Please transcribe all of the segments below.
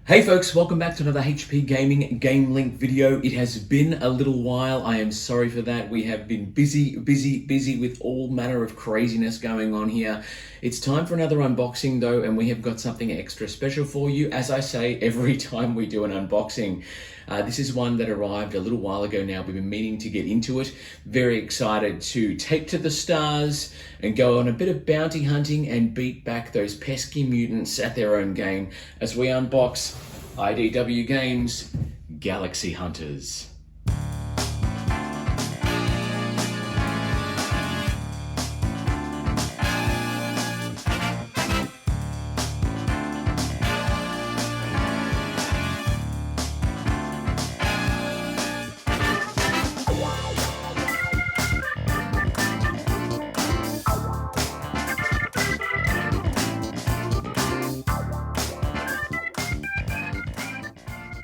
Hey folks, welcome back to another HP Gaming GameLINK video. It has been a little while. I am sorry for that. We have been busy with all manner of craziness going on here. It's time for another unboxing though, and we have got something extra special for you. As I say every time we do an unboxing, this is one that arrived a little while ago now. We've been meaning to get into it. Very excited to take to the stars and go on a bit of bounty hunting and beat back those pesky mutants at their own game as we unbox IDW Games Galaxy Hunters.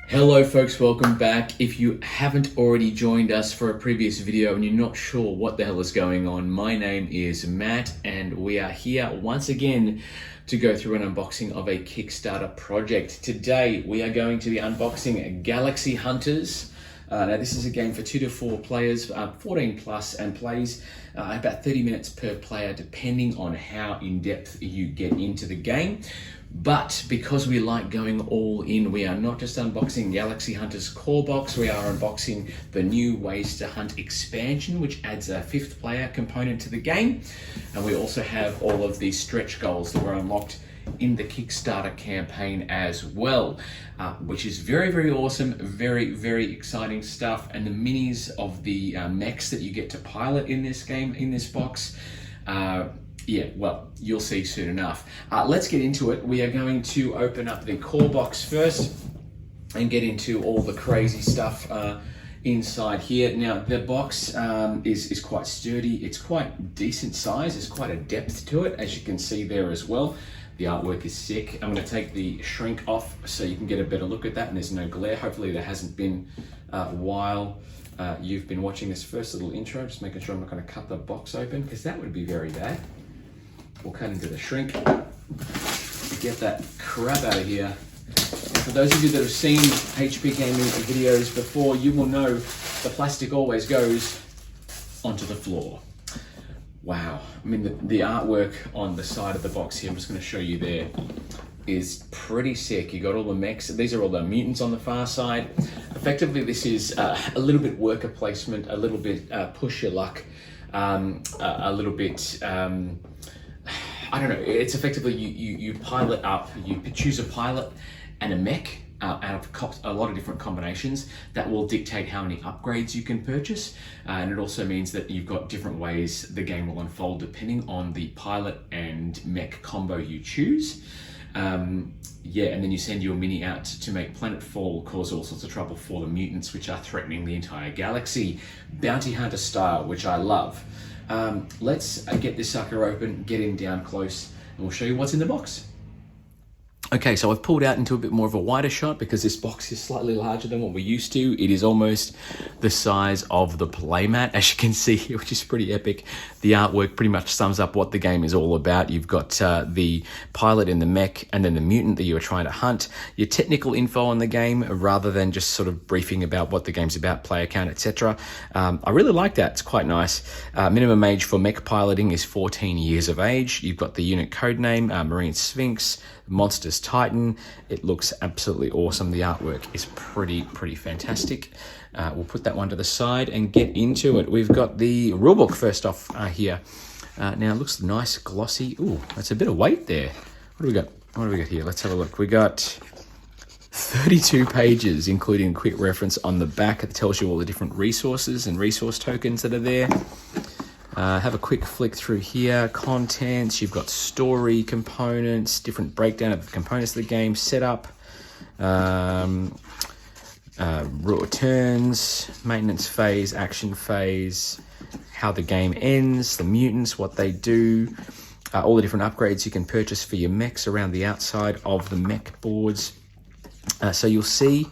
Hello folks, welcome back. If you haven't already joined us for a previous video and you're not sure what the hell is going on, my name is Matt and we are here once again to go through an unboxing of a Kickstarter project. Today we are going to be unboxing Galaxy Hunters. Now this is a game for 2 to 4 players, 14 plus, and plays about 30 minutes per player depending on how in-depth you get into the game. But because we like going all in, we are not just unboxing Galaxy Hunters core box, we are unboxing the new Ways to Hunt expansion, which adds a 5th player component to the game. And we also have all of these stretch goals that were unlocked in the Kickstarter campaign as well, which is very awesome, very exciting stuff. And the minis of the mechs that you get to pilot in this game, in this box, yeah, well, you'll see soon enough. Let's get into it. We are going to open up the core box first and get into all the crazy stuff inside here. Now, the box is quite sturdy. It's quite decent size. There's quite a depth to it, as you can see there as well. The artwork is sick. I'm going to take the shrink off so you can get a better look at that and there's no glare. Hopefully there hasn't been while you've been watching this first little intro. Just making sure I'm not going to cut the box open because that would be very bad. We'll cut into the shrink, get that crap out of here. And for those of you that have seen HP Gaming videos before, you will know the plastic always goes onto the floor. Wow, I mean the artwork on the side of the box here, I'm just going to show you there, is pretty sick. You got all the mechs. These are all the mutants on the far side. Effectively, this is a little bit worker placement, a little bit push your luck, a little bit. I don't know, it's effectively you pilot up, you choose a pilot and a mech out of a lot of different combinations that will dictate how many upgrades you can purchase. And it also means that you've got different ways the game will unfold depending on the pilot and mech combo you choose. Yeah, and then you send your mini out to make planetfall, cause all sorts of trouble for the mutants, which are threatening the entire galaxy. Bounty hunter style, which I love. Let's get this sucker open, get him down close, and we'll show you what's in the box. Okay, so I've pulled out into a bit more of a wider shot because this box is slightly larger than what we're used to. It is almost the size of the playmat, as you can see here, which is pretty epic. The artwork pretty much sums up what the game is all about. You've got the pilot in the mech and then the mutant that you are trying to hunt. Your technical info on the game rather than just sort of briefing about what the game's about, player count, etc. I really like that. It's quite nice. Minimum age for mech piloting is 14 years of age. You've got the unit code name, Marine Sphinx, Monsters Titan. It looks absolutely awesome. The artwork is pretty fantastic. We'll put that one to the side and get into it. We've got the rulebook first off here. Now it looks nice, glossy. Ooh, that's a bit of weight there. What do we got? What do we got here? Let's have a look. We got 32 pages, including a quick reference on the back that tells you all the different resources and resource tokens that are there. Have a quick flick through here. Contents, you've got story components, different breakdown of the components of the game, setup, returns, maintenance phase, action phase, how the game ends, the mutants, what they do, all the different upgrades you can purchase for your mechs around the outside of the mech boards. So you'll see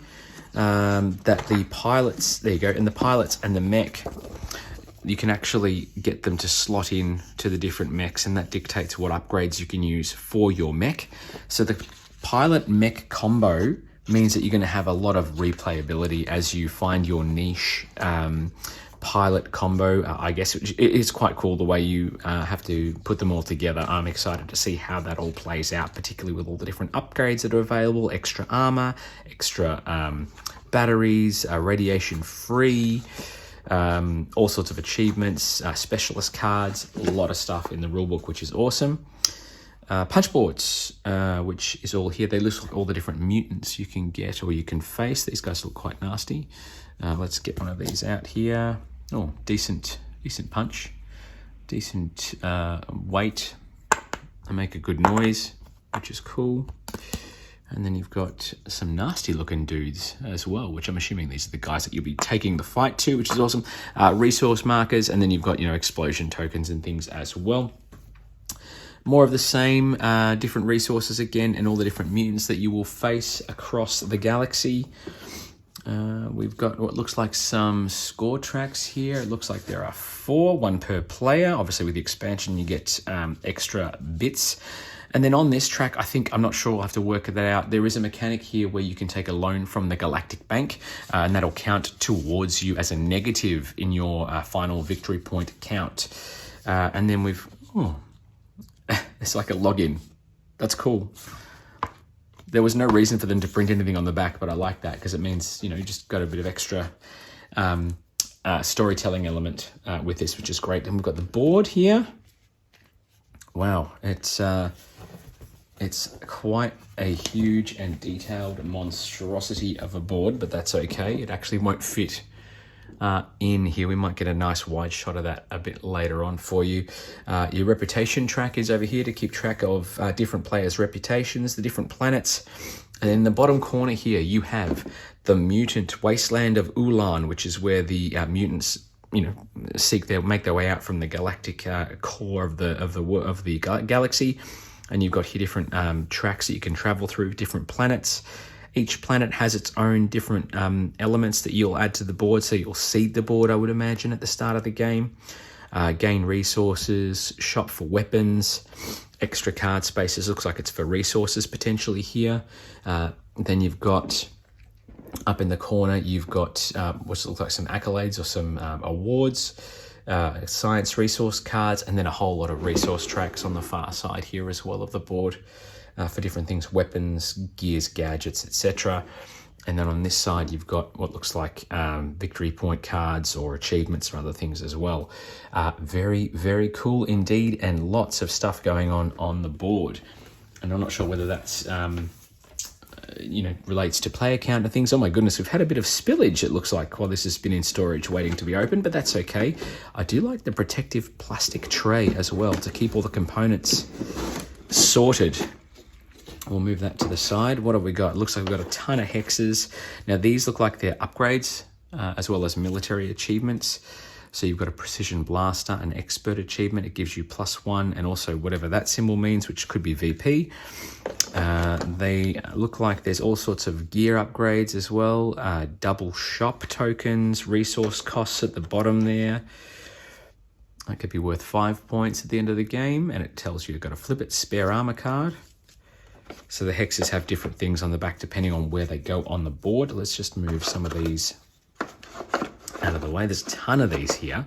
that the pilots, there you go, and the pilots and the mech, you can actually get them to slot in to the different mechs, and that dictates what upgrades you can use for your mech. So the pilot mech combo means that you're going to have a lot of replayability as you find your niche pilot combo. I guess it is quite cool the way you have to put them all together. I'm excited to see how that all plays out, particularly with all the different upgrades that are available, extra armor, extra batteries, radiation free, all sorts of achievements, specialist cards, a lot of stuff in the rulebook, which is awesome. Punch boards, which is all here. They list all the different mutants you can get or you can face. These guys look quite nasty. Let's get one of these out here. Oh, decent punch, decent weight. They make a good noise, which is cool. And then you've got some nasty looking dudes as well, which I'm assuming these are the guys that you'll be taking the fight to, which is awesome. Resource markers, and then you've got, explosion tokens and things as well. More of the same, different resources again, and all the different mutants that you will face across the galaxy. We've got what looks like some score tracks here. It looks like there are 4, 1 per player. Obviously with the expansion you get extra bits. And then on this track, I'm not sure, I'll have to work that out. There is a mechanic here where you can take a loan from the Galactic Bank, and that'll count towards you as a negative in your final victory point count. And then it's like a login. That's cool. There was no reason for them to print anything on the back, but I like that because it means, you just got a bit of extra storytelling element with this, which is great. And we've got the board here. Wow, it's quite a huge and detailed monstrosity of a board, but that's okay. It actually won't fit in here. We might get a nice wide shot of that a bit later on for you. Your reputation track is over here to keep track of different players' reputations, the different planets. And in the bottom corner here, you have the mutant wasteland of Ulan, which is where the mutants make their way out from the galactic core of the galaxy. And you've got here different tracks that you can travel through, different planets. Each planet has its own different elements that you'll add to the board. So you'll seed the board, I would imagine, at the start of the game. Gain resources, shop for weapons, extra card spaces. Looks like it's for resources potentially here. Then you've got, up in the corner, you've got what looks like some accolades or some awards. Science resource cards, and then a whole lot of resource tracks on the far side here as well of the board for different things, weapons, gears, gadgets, etc. And then on this side you've got what looks like victory point cards or achievements or other things as well. Very, very cool indeed, and lots of stuff going on the board. And I'm not sure whether that's relates to player count and things. Oh my goodness, we've had a bit of spillage, it looks like, while this has been in storage waiting to be opened, but that's okay. I do like the protective plastic tray as well to keep all the components sorted. We'll move that to the side. What have we got? It looks like we've got a ton of hexes. Now these look like they're upgrades as well as military achievements. So you've got a precision blaster, an expert achievement. It gives you +1, and also whatever that symbol means, which could be VP. They look like there's all sorts of gear upgrades as well. Double shop tokens, resource costs at the bottom there. That could be worth 5 points at the end of the game, and it tells you you've got to flip it. Spare armor card. So the hexes have different things on the back depending on where they go on the board. Let's just move some of these out of the way. There's a ton of these here,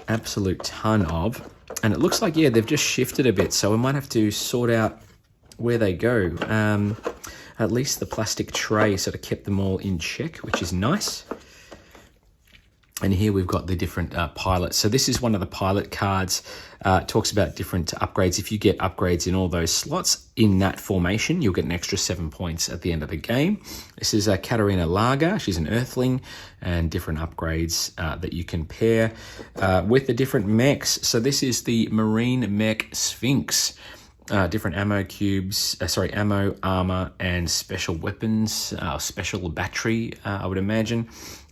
absolute ton of, and it looks like, yeah, they've just shifted a bit, so we might have to sort out where they go. At least the plastic tray sort of kept them all in check, which is nice. And here we've got the different pilots. So this is one of the pilot cards. It talks about different upgrades. If you get upgrades in all those slots in that formation, you'll get an extra 7 points at the end of the game. This is Katarina Lager. She's an Earthling, and different upgrades that you can pair with the different mechs. So this is the Marine Mech Sphinx. Different ammo cubes, ammo, armor, and special weapons, special battery, I would imagine.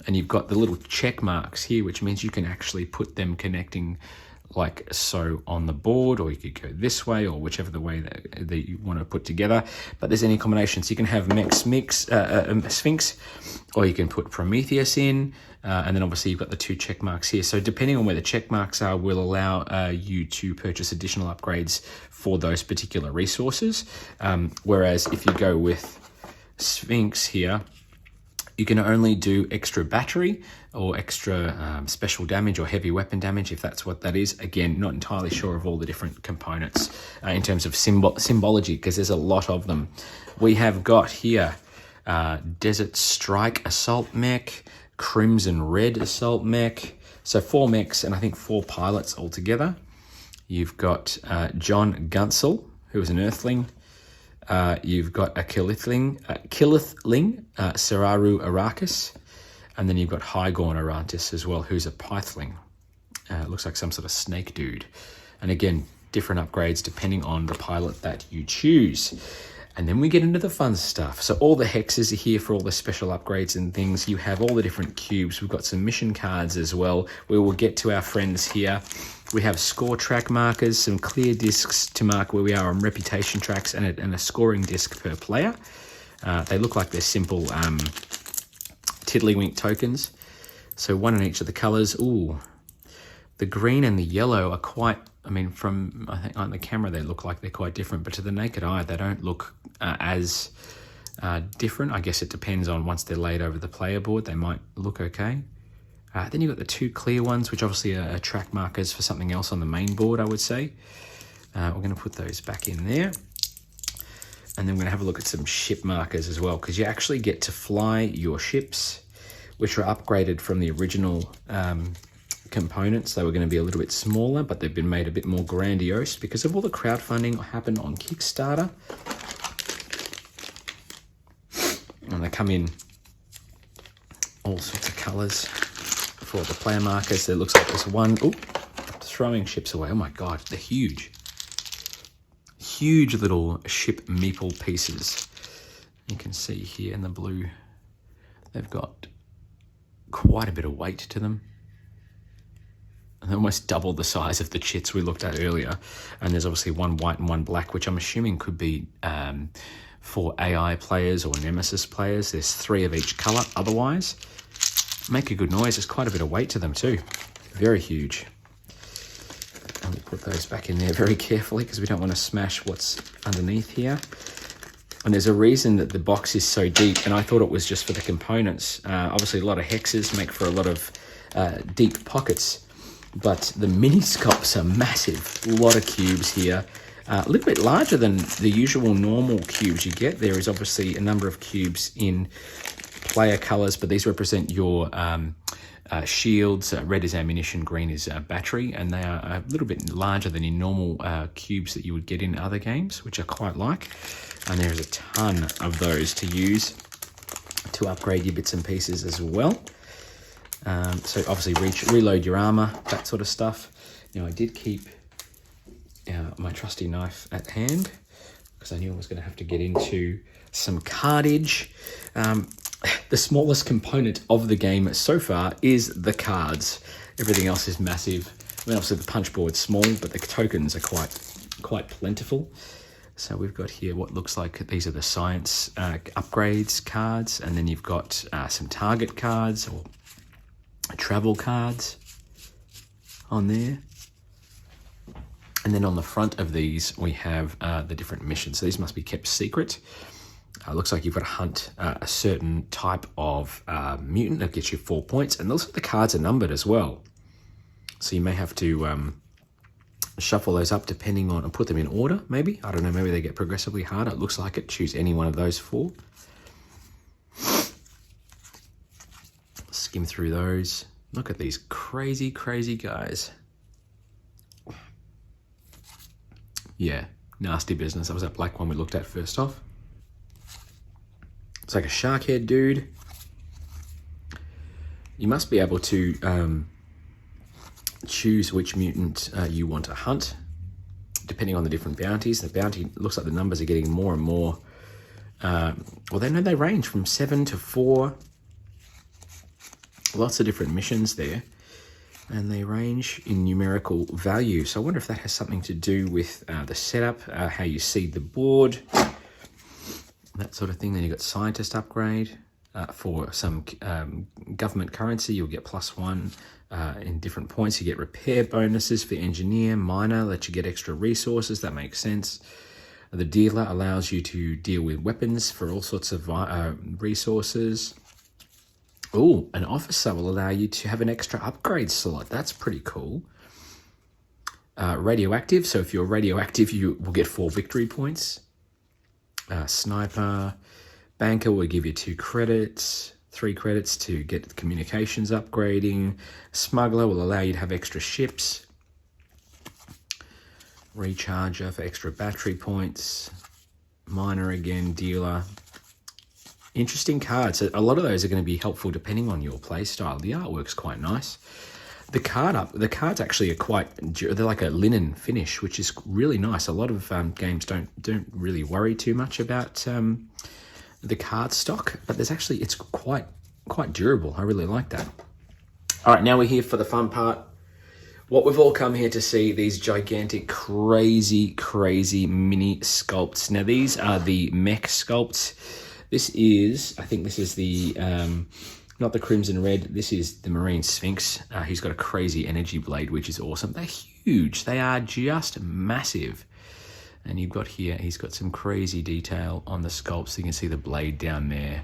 And you've got the little check marks here, which means you can actually put them connecting like so on the board, or you could go this way, or whichever the way that you want to put together. But there's any combinations. You can have Mech Sphinx, or you can put Prometheus in, and then obviously you've got the 2 check marks here. So depending on where the check marks are, will allow you to purchase additional upgrades for those particular resources. Whereas if you go with Sphinx here, you can only do extra battery or extra special damage or heavy weapon damage, if that's what that is. Again, not entirely sure of all the different components in terms of symbology, because there's a lot of them. We have got here Desert Strike Assault Mech, Crimson Red Assault Mech. So 4 mechs and I think 4 pilots altogether. You've got John Gunsel, who is an Earthling. You've got a Kilithling, Seraru Arrakis, and then you've got Hygorn Arantis as well, who's a Pythling. Looks like some sort of snake dude. And again, different upgrades depending on the pilot that you choose. And then we get into the fun stuff. So all the hexes are here for all the special upgrades and things. You have all the different cubes. We've got some mission cards as well. We will get to our friends here. We have score track markers, some clear discs to mark where we are on reputation tracks, and a scoring disc per player. They look like they're simple tiddlywink tokens. So 1 in each of the colors. Ooh, the green and the yellow are quite, I mean, from, I think on the camera they look like they're quite different, but to the naked eye they don't look as different. I guess it depends on, once they're laid over the player board, they might look okay. Then you've got the 2 clear ones, which obviously are track markers for something else on the main board, I would say. We're going to put those back in there. And then we're going to have a look at some ship markers as well, because you actually get to fly your ships, which are upgraded from the original components. They were going to be a little bit smaller, but they've been made a bit more grandiose because of all the crowdfunding happened on Kickstarter. And they come in all sorts of colors for the player markers. There looks like there's one, oh, throwing ships away. Oh my God, they're huge. Huge little ship meeple pieces. You can see here in the blue, they've got quite a bit of weight to them. And they're almost double the size of the chits we looked at earlier. And there's obviously 1 white and 1 black, which I'm assuming could be for AI players or Nemesis players. There's 3 of each color otherwise. Make a good noise. There's quite a bit of weight to them too. Very huge. And we'll put those back in there very carefully because we don't want to smash what's underneath here. And there's a reason that the box is so deep, and I thought it was just for the components. Obviously a lot of hexes make for a lot of deep pockets, but the mini scops are massive. A lot of cubes here. A little bit larger than the usual normal cubes you get. There is obviously a number of cubes in player colors, but these represent your shields. Red is ammunition, green is battery, and they are a little bit larger than in normal cubes that you would get in other games, which I quite like. And there's a ton of those to use to upgrade your bits and pieces as well. So obviously reload your armor, that sort of stuff. Now I did keep my trusty knife at hand because I knew I was going to have to get into some cardage. The smallest component of the game so far is the cards. Everything else is massive. I mean, obviously the punch board's small, but the tokens are quite plentiful. So we've got here what looks like these are the science upgrades cards, and then you've got some target cards or travel cards on there. And then on the front of these, we have the different missions. So these must be kept secret. Looks like you've got to hunt a certain type of mutant that gets you 4 points. And also the cards are numbered as well. So you may have to shuffle those up depending on, and put them in order, maybe. I don't know, maybe they get progressively harder. It looks like it. Choose any one of those 4. Skim through those. Look at these crazy, crazy guys. Yeah, nasty business. That was that black one we looked at first off. It's like a shark head dude. You must be able to choose which mutant you want to hunt, depending on the different bounties. The bounty looks like the numbers are getting more and more. Well, they range from 7 to 4. Lots of different missions there. And they range in numerical value. So I wonder if that has something to do with the setup, how you see the board, that sort of thing. Then you've got scientist upgrade. For some government currency, you'll get +1 in different points. You get repair bonuses for engineer, miner, let you get extra resources. That makes sense. The dealer allows you to deal with weapons for all sorts of resources. Oh, an officer will allow you to have an extra upgrade slot. That's pretty cool. Radioactive, so if you're radioactive, you will get 4 victory points. Sniper. Banker will give you 2 credits, 3 credits to get the communications upgrading. Smuggler will allow you to have extra ships. Recharger for extra battery points. Miner again, dealer. Interesting cards. A lot of those are going to be helpful depending on your play style. The artwork's quite nice. The cards actually are they're like a linen finish, which is really nice. A lot of games don't really worry too much about the card stock, but it's quite durable. I really like that. All right, now we're here for the fun part. What we've all come here to see, these gigantic, crazy mini sculpts. Now these are the mech sculpts. I think this is the not the Crimson Red, this is the Marine Sphinx. He's got a crazy energy blade, which is awesome. They're huge. They are just massive. And you've got here, he's got some crazy detail on the sculpt, so you can see the blade down there.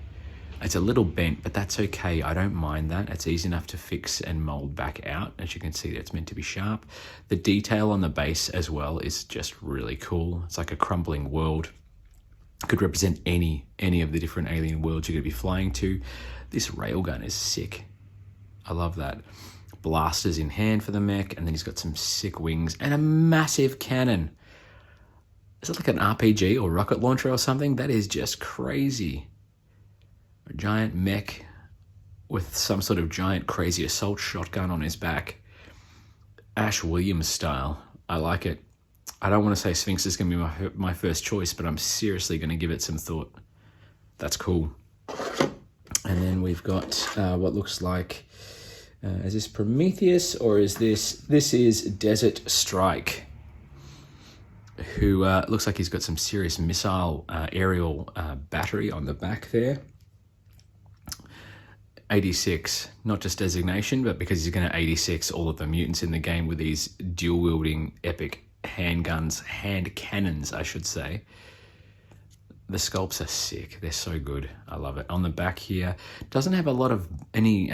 It's a little bent, but that's okay. I don't mind that. It's easy enough to fix and mold back out. As you can see, it's meant to be sharp. The detail on the base as well is just really cool. It's like a crumbling world. Could represent any of the different alien worlds you're going to be flying to. This railgun is sick. I love that. Blasters in hand for the mech, and then he's got some sick wings and a massive cannon. Is it like an RPG or rocket launcher or something? That is just crazy. A giant mech with some sort of giant crazy assault shotgun on his back. Ash Williams style. I like it. I don't want to say Sphinx is going to be my first choice, but I'm seriously going to give it some thought. That's cool. And then we've got what looks like, is this Prometheus or is this is Desert Strike, who looks like he's got some serious missile aerial battery on the back there. 86, not just designation, but because he's going to 86 all of the mutants in the game with these dual-wielding epic hand cannons, I should say. The sculpts are sick. They're so good. I love it. On the back here, doesn't have a lot of any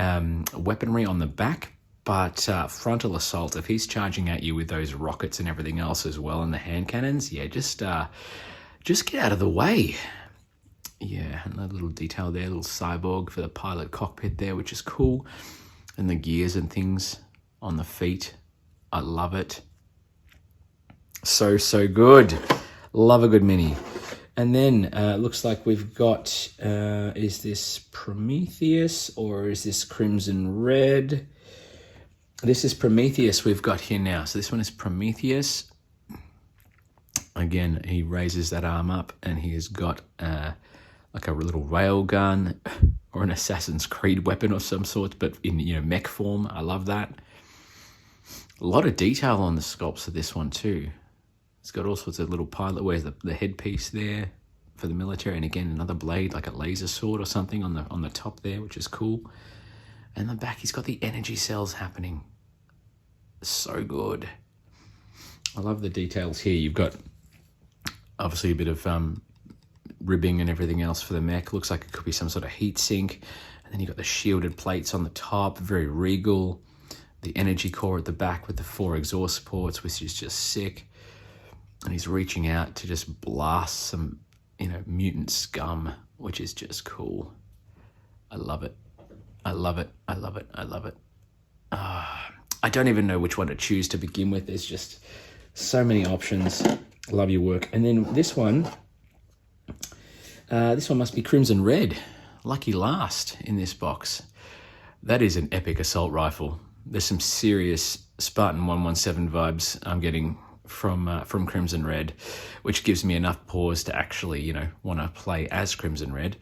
weaponry on the back, but frontal assault, if he's charging at you with those rockets and everything else as well, and the hand cannons, yeah, just get out of the way. Yeah, and a little detail there, a little cyborg for the pilot cockpit there, which is cool. And the gears and things on the feet. I love it. So good. Love a good mini. And then looks like we've got, is this Prometheus or is this Crimson Red? This is Prometheus we've got here now. So this one is Prometheus. Again, he raises that arm up and he has got like a little rail gun or an Assassin's Creed weapon of some sort, but in mech form. I love that. A lot of detail on the sculpts of this one too. It's got all sorts of little pilot. Where's the headpiece there for the military, and again another blade like a laser sword or something on the top there, which is cool. And the back, he's got the energy cells happening. So good. I love the details here. You've got obviously a bit of ribbing and everything else for the mech. Looks like it could be some sort of heat sink. And then you've got the shielded plates on the top, very regal. The energy core at the back with the 4 exhaust ports, which is just sick. And he's reaching out to just blast some, mutant scum, which is just cool. I love it. I love it. I love it. I love it. I don't even know which one to choose to begin with. There's just so many options. I love your work. And then this one must be Crimson Red. Lucky last in this box. That is an epic assault rifle. There's some serious Spartan 117 vibes I'm getting from Crimson Red, which gives me enough pause to actually, want to play as Crimson Red.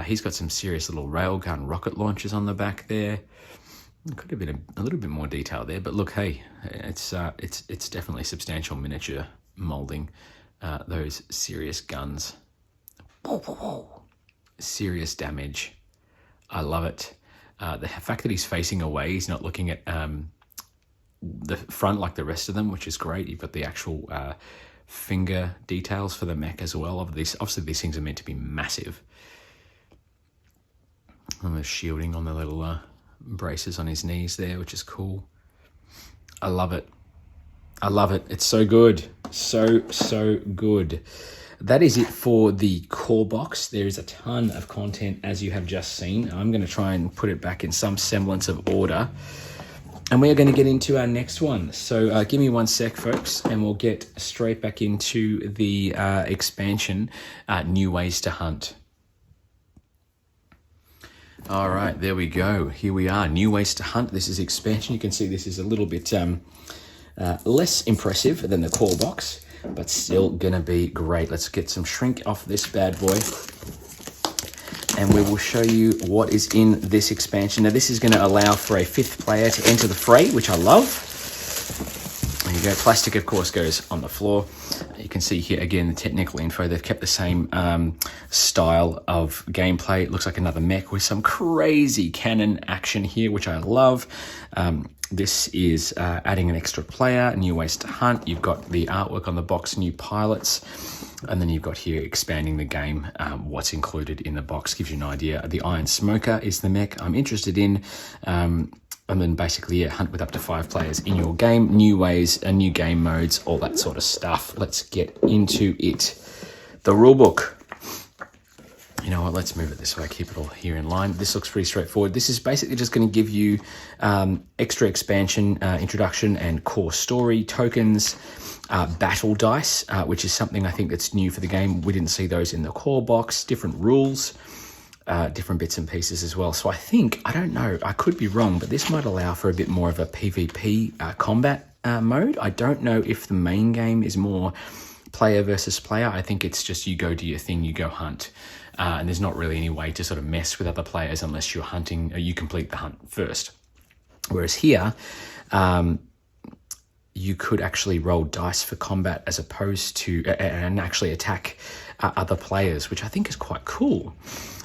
He's got some serious little railgun rocket launchers on the back there. Could have been a little bit more detail there, but look, hey, it's definitely substantial miniature molding. Those serious guns. Serious damage. I love it. The fact that he's facing away, he's not looking at the front like the rest of them, which is great. You've got the actual finger details for the mech as well. Obviously these things are meant to be massive. And the shielding on the little braces on his knees there, which is cool. I love it. I love it. It's so good. So good. That is it for the core box. There is a ton of content, as you have just seen. I'm going to try and put it back in some semblance of order. And we are going to get into our next one. So give me 1 sec, folks, and we'll get straight back into the expansion, New Ways to Hunt. All right, there we go. Here we are, New Ways to Hunt. This is expansion. You can see this is a little bit less impressive than the core box, but still gonna be great. Let's get some shrink off this bad boy, and we will show you what is in this expansion. Now, this is gonna allow for a 5th player to enter the fray, which I love. There you go. Plastic, of course, goes on the floor. You can see here, again, the technical info. They've kept the same style of gameplay. It looks like another mech with some crazy cannon action here, which I love. This is adding an extra player, New Ways to Hunt. You've got the artwork on the box, New Pilots. And then you've got here expanding the game, what's included in the box. Gives you an idea. The Iron Smoker is the mech I'm interested in. And then basically, yeah, hunt with up to 5 players in your game, new ways, new game modes, all that sort of stuff. Let's get into it. The rulebook. You know what, let's move it this way, keep it all here in line. This looks pretty straightforward. This is basically just going to give you extra expansion, introduction, and core story tokens, battle dice, which is something I think that's new for the game. We didn't see those in the core box, different rules. Different bits and pieces as well. So I think, I don't know, I could be wrong, but this might allow for a bit more of a PvP combat mode. I don't know if the main game is more player versus player. I think it's just you go do your thing, you go hunt. And there's not really any way to sort of mess with other players unless you're hunting, or you complete the hunt first. Whereas here, you could actually roll dice for combat as opposed to, and actually attack other players, which I think is quite cool.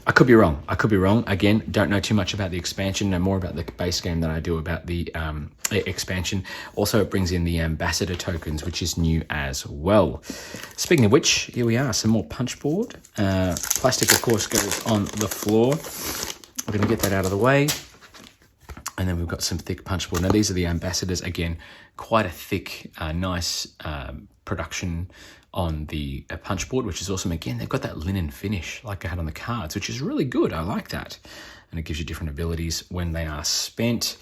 I could be wrong. Again, don't know too much about the expansion, know more about the base game than I do about the expansion. Also, it brings in the ambassador tokens, which is new as well. Speaking of which, here we are, some more punch board. Plastic, of course, goes on the floor. We're going to get that out of the way. And then we've got some thick punch board. Now, these are the ambassadors. Again, quite a thick, nice production on the punch board, which is awesome. Again, they've got that linen finish like I had on the cards, which is really good. I like that. And it gives you different abilities when they are spent.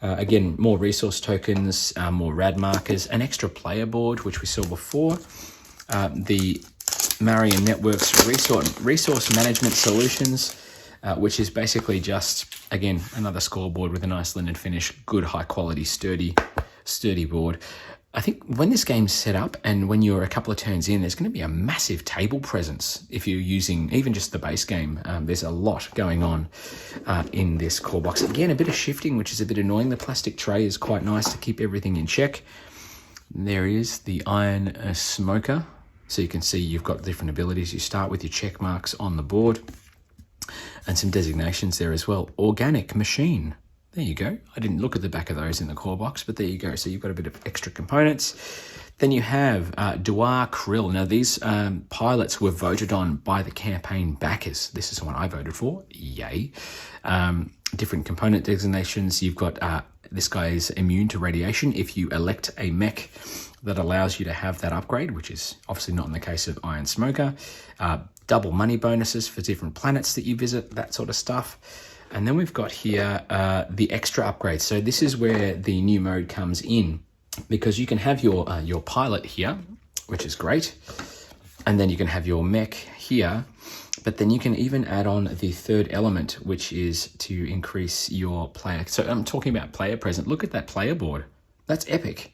Again, more resource tokens, more rad markers, an extra player board, which we saw before. The Marion Network's resource management solutions, which is basically just, again, another scoreboard with a nice linen finish, good, high quality, sturdy board. I think when this game's set up and when you're a couple of turns in, there's going to be a massive table presence if you're using even just the base game. There's a lot going on in this core box. Again, a bit of shifting, which is a bit annoying. The plastic tray is quite nice to keep everything in check. There is the Iron Smoker. So you can see you've got different abilities. You start with your check marks on the board and some designations there as well. Organic Machine. There you go. I didn't look at the back of those in the core box, but there you go. So you've got a bit of extra components. Then you have Duar Krill. Now, these pilots were voted on by the campaign backers. This is the one I voted for. Yay. Different component designations. You've got this guy is immune to radiation if you elect a mech that allows you to have that upgrade, which is obviously not in the case of Iron Smoker. Double money bonuses for different planets that you visit, that sort of stuff. And then we've got here the extra upgrades. So this is where the new mode comes in, because you can have your pilot here, which is great. And then you can have your mech here, but then you can even add on the third element, which is to increase your player. So I'm talking about player present. Look at that player board. That's epic.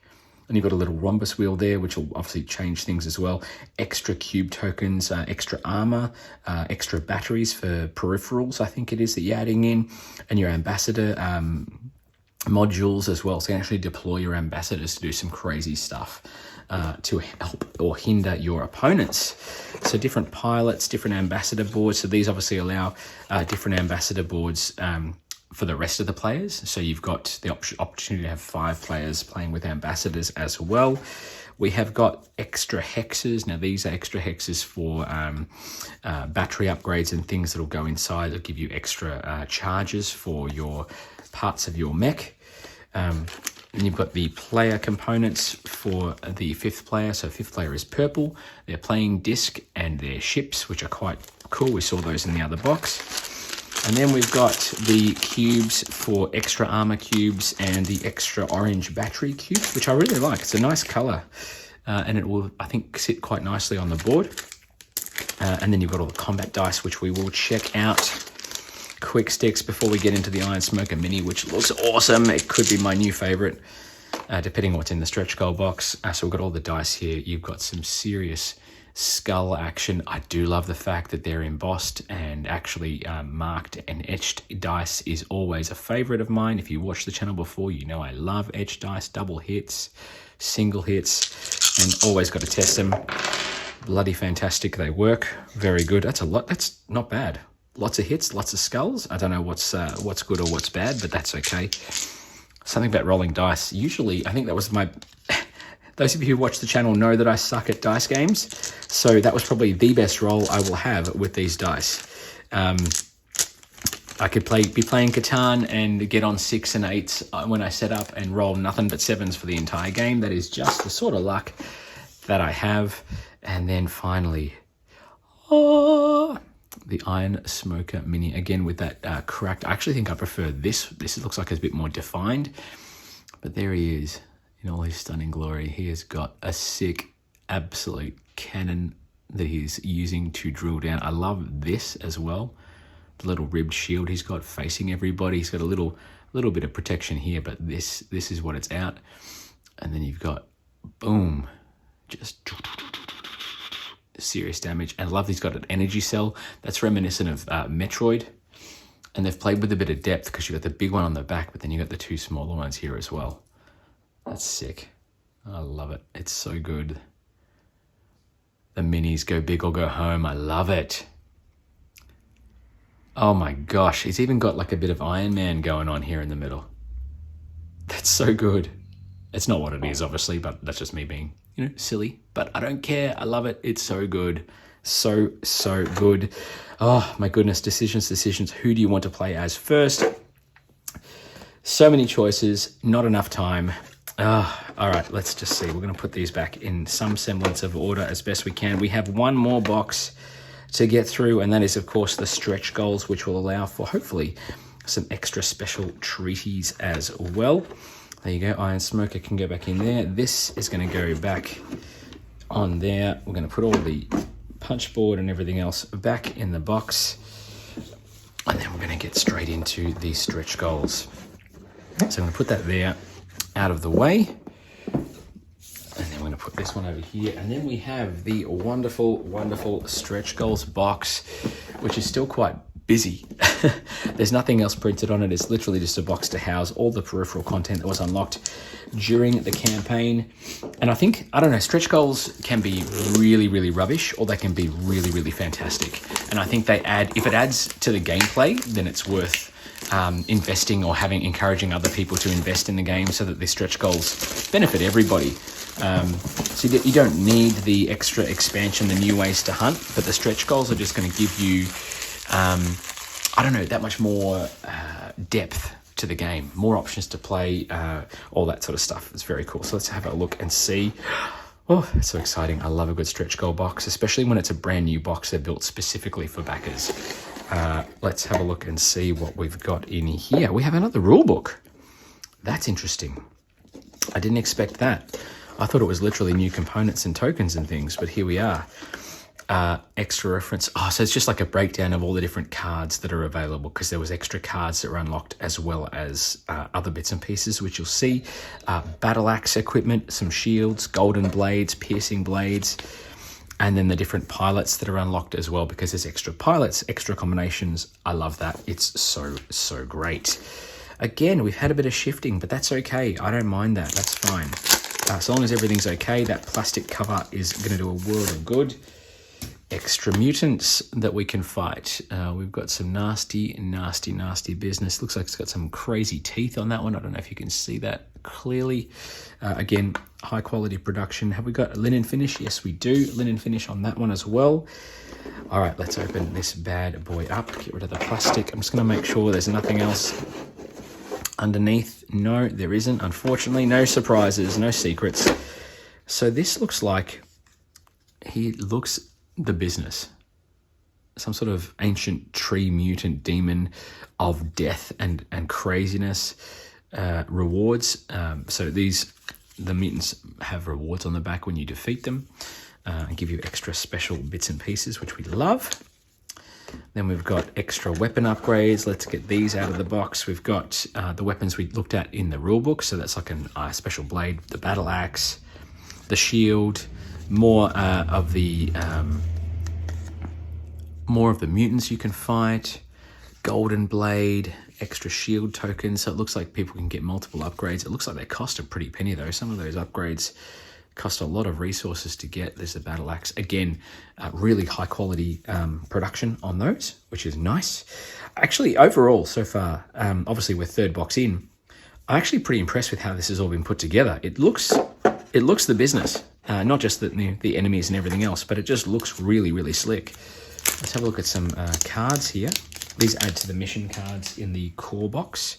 And you've got a little rhombus wheel there, which will obviously change things as well. Extra cube tokens, extra armor, extra batteries for peripherals, I think it is, that you're adding in. And your ambassador modules as well. So you can actually deploy your ambassadors to do some crazy stuff to help or hinder your opponents. So different pilots, different ambassador boards. So these obviously allow different ambassador boards for the rest of the players. So you've got the opportunity to have 5 players playing with ambassadors as well. We have got extra hexes. Now these are extra hexes for battery upgrades and things that will go inside. They'll give you extra charges for your parts of your mech. And you've got the player components for the 5th player. So 5th player is purple. Their playing disc and their ships, which are quite cool. We saw those in the other box. And then we've got the cubes for extra armor cubes and the extra orange battery cubes, which I really like. It's a nice color, and it will, I think, sit quite nicely on the board. And then you've got all the combat dice, which we will check out. Quick sticks before we get into the Iron Smoker Mini, which looks awesome. It could be my new favorite, depending on what's in the stretch goal box. So we've got all the dice here. You've got some serious skull action. I do love the fact that they're embossed and actually marked and etched dice is always a favorite of mine. If you watched the channel before, you know I love etched dice, double hits, single hits, and always got to test them. Bloody fantastic. They work very good. That's a lot. That's not bad. Lots of hits, lots of skulls. I don't know what's good or what's bad, but that's okay. Something about rolling dice. Usually, I think that was my... Those of you who watch the channel know that I suck at dice games, so that was probably the best roll I will have with these dice. I could be playing Catan and get on 6 and 8s when I set up and roll nothing but 7s for the entire game. That is just the sort of luck that I have. And then finally, the Iron Smoker Mini, again with that cracked. I actually think I prefer this. This looks like it's a bit more defined, but there he is. In all his stunning glory. He has got a sick, absolute cannon that he's using to drill down. I love this as well. The little ribbed shield he's got facing everybody. He's got a little bit of protection here, but this is what it's out. And then you've got, boom, just serious damage. And I love he's got an energy cell. That's reminiscent of Metroid. And they've played with a bit of depth because you've got the big one on the back, but then you've got the 2 smaller ones here as well. That's sick. I love it. It's so good. The minis go big or go home. I love it. Oh my gosh. He's even got like a bit of Iron Man going on here in the middle. That's so good. It's not what it is, obviously, but that's just me being, silly. But I don't care. I love it. It's so good. So good. Oh my goodness. Decisions. Who do you want to play as first? So many choices. Not enough time. All right, let's just see. We're going to put these back in some semblance of order as best we can. We have one more box to get through, and that is, of course, the stretch goals, which will allow for, hopefully, some extra special treaties as well. There you go. Iron Smoker can go back in there. This is going to go back on there. We're going to put all the punch board and everything else back in the box, and then we're going to get straight into the stretch goals. So I'm going to put that there, out of the way, and then we're going to put this one over here, and then we have the wonderful stretch goals box, which is still quite busy. There's nothing else printed on it. It's literally just a box to house all the peripheral content that was unlocked during the campaign. And I don't know, stretch goals can be really rubbish, or they can be really fantastic. And I think if it adds to the gameplay, then it's worth investing or encouraging other people to invest in the game so that the stretch goals benefit everybody. So you don't need the extra expansion, the new ways to hunt, but the stretch goals are just going to give you, that much more depth to the game, more options to play, all that sort of stuff. It's very cool. So let's have a look and see. Oh, it's so exciting. I love a good stretch goal box, especially when it's a brand new box they're built specifically for backers. Let's have a look and see what we've got in here. We have another rule book. That's interesting. I didn't expect that. I thought it was literally new components and tokens and things, but here we are. Extra reference. So it's just like a breakdown of all the different cards that are available, because there was extra cards that were unlocked as well as other bits and pieces, which you'll see. Battle axe equipment, some shields, golden blades, piercing blades, and then the different pilots that are unlocked as well, because there's extra pilots, extra combinations. I love that. It's so great. Again, we've had a bit of shifting, but that's okay. I don't mind that. That's fine. So long as everything's okay, that plastic cover is going to do a world of good. extra mutants that we can fight. We've got some nasty business. Looks like it's got some crazy teeth on that one. I don't know if you can see that clearly. Again, high quality production. Have we got a linen finish? Yes, we do. Linen finish on that one as well. All right, let's open this bad boy up. Get rid of the plastic. I'm just going to make sure there's nothing else underneath. No, there isn't. Unfortunately, no surprises, no secrets. So this looks like he looks the business. Some sort of ancient tree mutant demon of death and craziness. Rewards. So the mutants have rewards on the back when you defeat them. And give you extra special bits and pieces, which we love. Then we've got extra weapon upgrades. Let's get these out of the box. We've got the weapons we looked at in the rulebook. So that's like a special blade, the battle axe, the shield, more of the mutants you can fight, golden blade, extra shield tokens. So it looks like people can get multiple upgrades. It looks like they cost a pretty penny though. Some of those upgrades cost a lot of resources to get. There's the battle axe. Again, really high quality production on those, which is nice. Actually, overall, so far, obviously we're third box in, I'm actually pretty impressed with how this has all been put together. It looks the business, not just the enemies and everything else, but it just looks really slick. Let's have a look at some cards here. These add to the mission cards in the core box.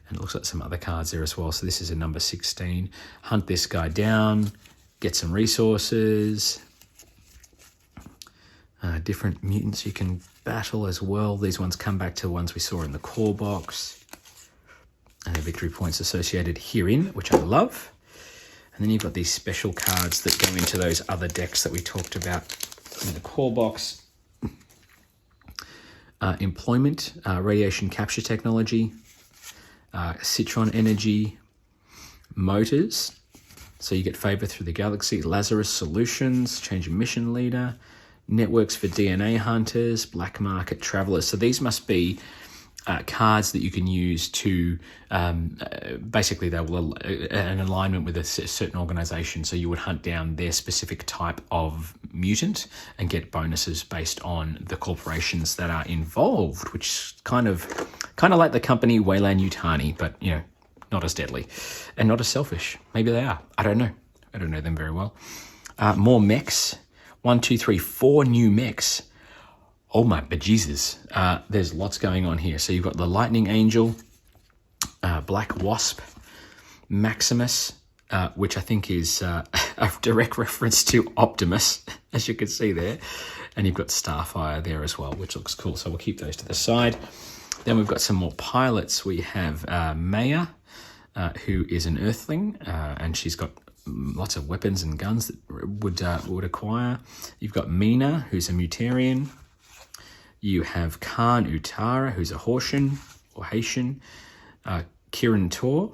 And it looks like some other cards there as well. So this is a number 16. Hunt this guy down, get some resources. Different mutants you can battle as well. These ones come back to the ones we saw in the core box. And the victory points associated herein, which I love. And then you've got these special cards that go into those other decks that we talked about in the core box. Employment, radiation capture technology, Citron energy, motors, so you get favor through the galaxy, Lazarus solutions, change your mission leader, networks for DNA hunters, black market travelers. So these must be cards that you can use to basically they will an alignment with a certain organization, so you would hunt down their specific type of mutant and get bonuses based on the corporations that are involved, which kind of like the company Weyland-Yutani, but you know, not as deadly and not as selfish. Maybe they are. I don't know them very well. More mechs. 1, 2, 3, 4 new mechs. Oh my bejesus. There's lots going on here. So you've got the Lightning Angel, Black Wasp, Maximus, which I think is a direct reference to Optimus, as you can see there. And you've got Starfire there as well, which looks cool. So we'll keep those to the side. Then we've got some more pilots. We have Maya, who is an Earthling, and she's got lots of weapons and guns that would acquire. You've got Mina, who's a Mutarian. You have Khan Utara, who's a Haitian, Kiran Tor,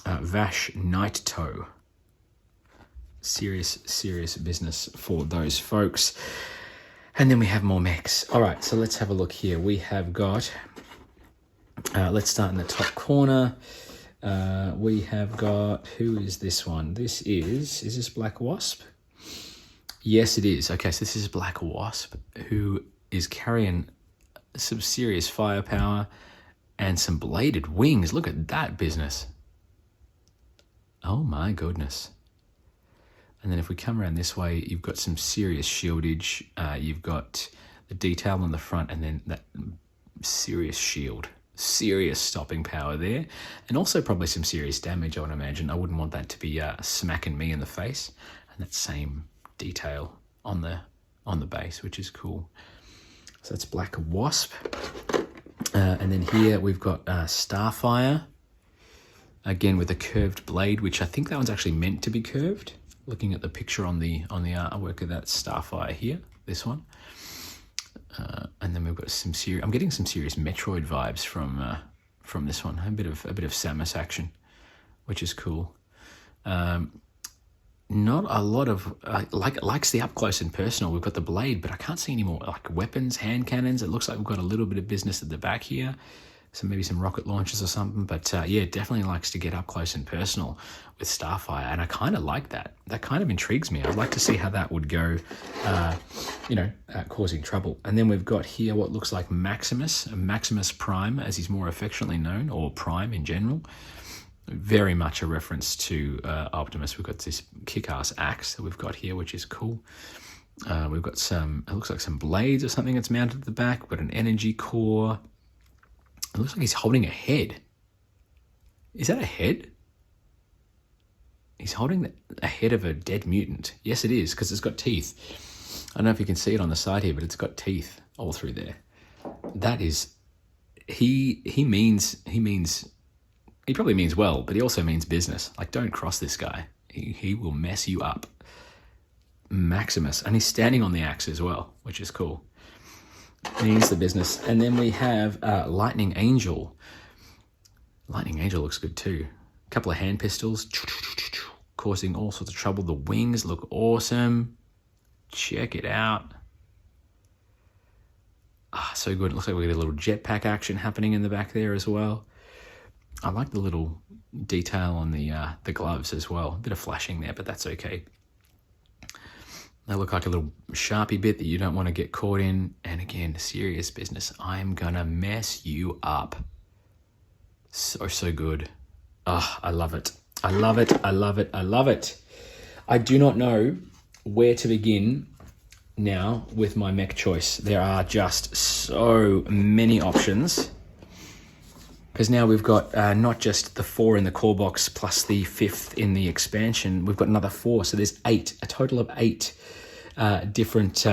Vash Night Toe. Serious business for those folks. And then we have more mechs. All right, so let's have a look here. We have got, let's start in the top corner. We have got, who is this one? Is this Black Wasp? Yes, it is. Okay, so this is Black Wasp, who is carrying some serious firepower and some bladed wings. Look at that business. Oh my goodness. And then if we come around this way, you've got some serious shieldage. You've got the detail on the front and then that serious shield. Serious stopping power there. And also probably some serious damage, I would imagine. I wouldn't want that to be smacking me in the face. And that same detail on the base, which is cool. So that's Black Wasp. And then here we've got Starfire. Again with a curved blade, which I think that one's actually meant to be curved. Looking at the picture on the artwork of that Starfire here, this one. And then we've got some serious. I'm getting some serious Metroid vibes from this one. A bit of Samus action, which is cool. Not a lot of likes the up close and personal. We've got the blade, but I can't see any more like weapons, hand cannons. It looks like we've got a little bit of business at the back here. maybe some rocket launchers or something. But yeah, definitely likes to get up close and personal with Starfire, and I kind of like that. That kind of intrigues me. I'd like to see how that would go, causing trouble. And then we've got here what looks like Maximus Prime, as he's more affectionately known, or Prime in general. Very much a reference to Optimus. We've got this kick-ass axe that we've got here, which is cool. We've got it looks like some blades or something that's mounted at the back. We've got an energy core. It looks like he's holding a head. Is that a head? He's holding a head of a dead mutant. Yes, it is, because it's got teeth. I don't know if you can see it on the side here, but it's got teeth all through there. That is, he probably means well, but he also means business. Like, don't cross this guy. He will mess you up. Maximus, and he's standing on the axe as well, which is cool. And he's the business. And then we have Lightning Angel. Lightning Angel looks good too. A couple of hand pistols, causing all sorts of trouble. The wings look awesome. Check it out. So good. It looks like we get a little jetpack action happening in the back there as well. I like the little detail on the gloves as well. A bit of flashing there, but that's okay. They look like a little Sharpie bit that you don't want to get caught in. And again, serious business. I'm gonna mess you up. So good. I love it. I love it. I love it. I love it. I do not know where to begin now with my mech choice. There are just so many options. Because now we've got not just the 4 in the core box plus the 5th in the expansion. We've got another 4, so there's 8, a total of 8 different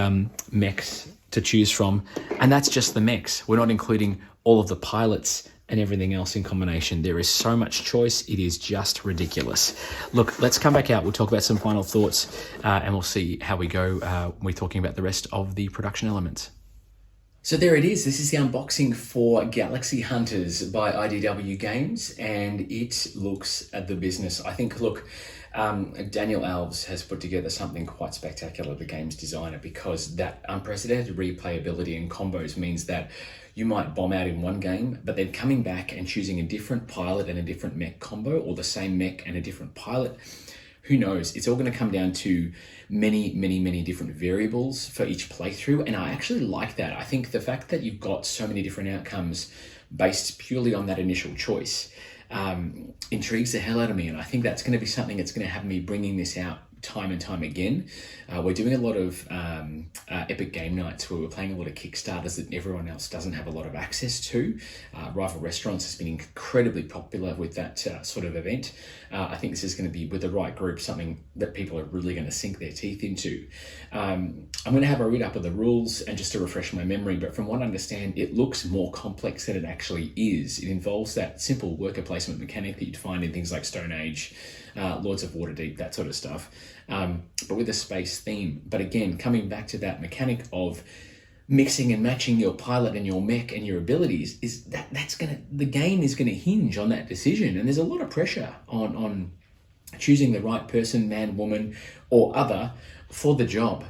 mechs to choose from. And that's just the mechs. We're not including all of the pilots and everything else in combination. There is so much choice. It is just ridiculous. Look, let's come back out. We'll talk about some final thoughts and we'll see how we go when we're talking about the rest of the production elements. So there it is. This is the unboxing for Galaxy Hunters by IDW Games, and it looks at the business. I think, look, Daniel Alves has put together something quite spectacular, the game's designer, because that unprecedented replayability and combos means that you might bomb out in one game, but then coming back and choosing a different pilot and a different mech combo, or the same mech and a different pilot, who knows? It's all going to come down to many different variables for each playthrough. And I actually like that. I think the fact that you've got so many different outcomes based purely on that initial choice intrigues the hell out of me. And I think that's going to be something that's going to have me bringing this out time and time again. We're doing a lot of epic game nights where we're playing a lot of Kickstarters that everyone else doesn't have a lot of access to. Rival Restaurants has been incredibly popular with that sort of event. I think this is going to be, with the right group, something that people are really going to sink their teeth into. I'm going to have a read up of the rules and just to refresh my memory, but from what I understand, it looks more complex than it actually is. It involves that simple worker placement mechanic that you'd find in things like Stone Age, Lords of Waterdeep, that sort of stuff, but with a space theme. But again, coming back to that mechanic of mixing and matching your pilot and your mech and your abilities, is the game is gonna hinge on that decision. And there's a lot of pressure on choosing the right person, man, woman, or other for the job.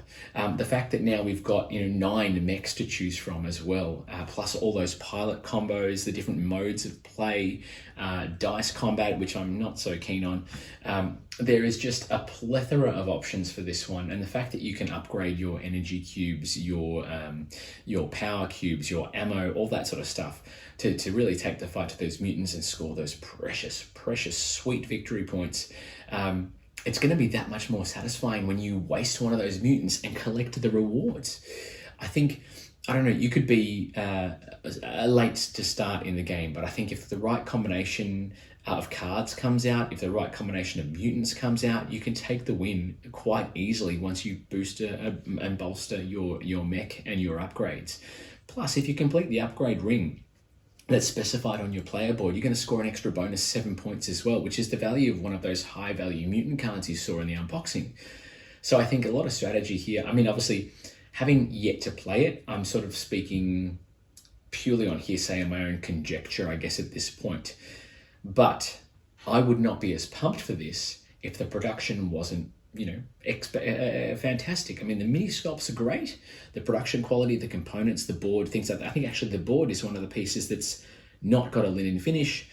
The fact that now we've got 9 mechs to choose from as well, plus all those pilot combos, the different modes of play, dice combat, which I'm not so keen on. There is just a plethora of options for this one, and the fact that you can upgrade your energy cubes, your power cubes, your ammo, all that sort of stuff to really take the fight to those mutants and score those precious sweet victory points. It's going to be that much more satisfying when you waste one of those mutants and collect the rewards. I think, I don't know, you could be late to start in the game, but I think if the right combination of cards comes out, if the right combination of mutants comes out, you can take the win quite easily once you booster and bolster your mech and your upgrades. Plus, if you complete the upgrade ring that's specified on your player board, you're going to score an extra bonus 7 points as well, which is the value of one of those high value mutant cards you saw in the unboxing. So I think a lot of strategy here. I mean, obviously, having yet to play it, I'm sort of speaking purely on hearsay and my own conjecture, I guess, at this point. But I would not be as pumped for this if the production wasn't fantastic. I mean, the mini sculpts are great. The production quality, the components, the board, things like that. I think actually the board is one of the pieces that's not got a linen finish,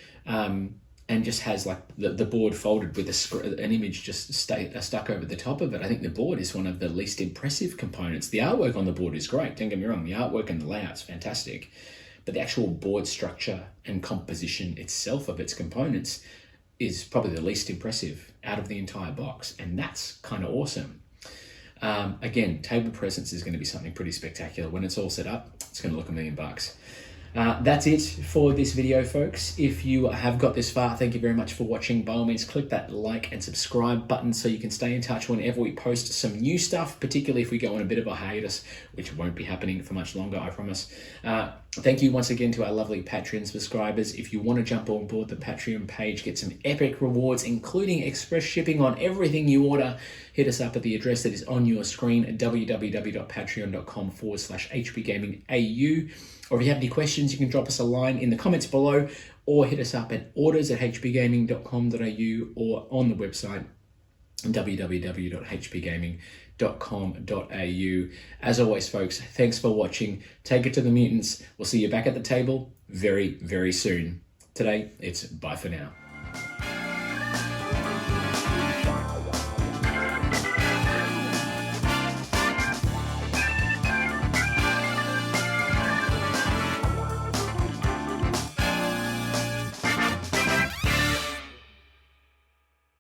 and just has like the board folded with an image just stuck over the top of it. I think the board is one of the least impressive components. The artwork on the board is great, don't get me wrong. The artwork and the layout's fantastic, but the actual board structure and composition itself of its components is probably the least impressive out of the entire box, and that's kind of awesome. Again, table presence is going to be something pretty spectacular. When it's all set up, it's going to look $1 million. That's it for this video, folks. If you have got this far, thank you very much for watching. By all means, click that like and subscribe button so you can stay in touch whenever we post some new stuff, particularly if we go on a bit of a hiatus, which won't be happening for much longer, I promise. Thank you once again to our lovely Patreon subscribers. If you want to jump on board the Patreon page, get some epic rewards, including express shipping on everything you order, hit us up at the address that is on your screen at www.patreon.com/hpgamingau. Or if you have any questions, you can drop us a line in the comments below, or hit us up at orders@hpgaming.com.au, or on the website www.hpgaming.com.au. As always, folks, thanks for watching. Take it to the mutants. We'll see you back at the table very, very soon. Today, it's bye for now.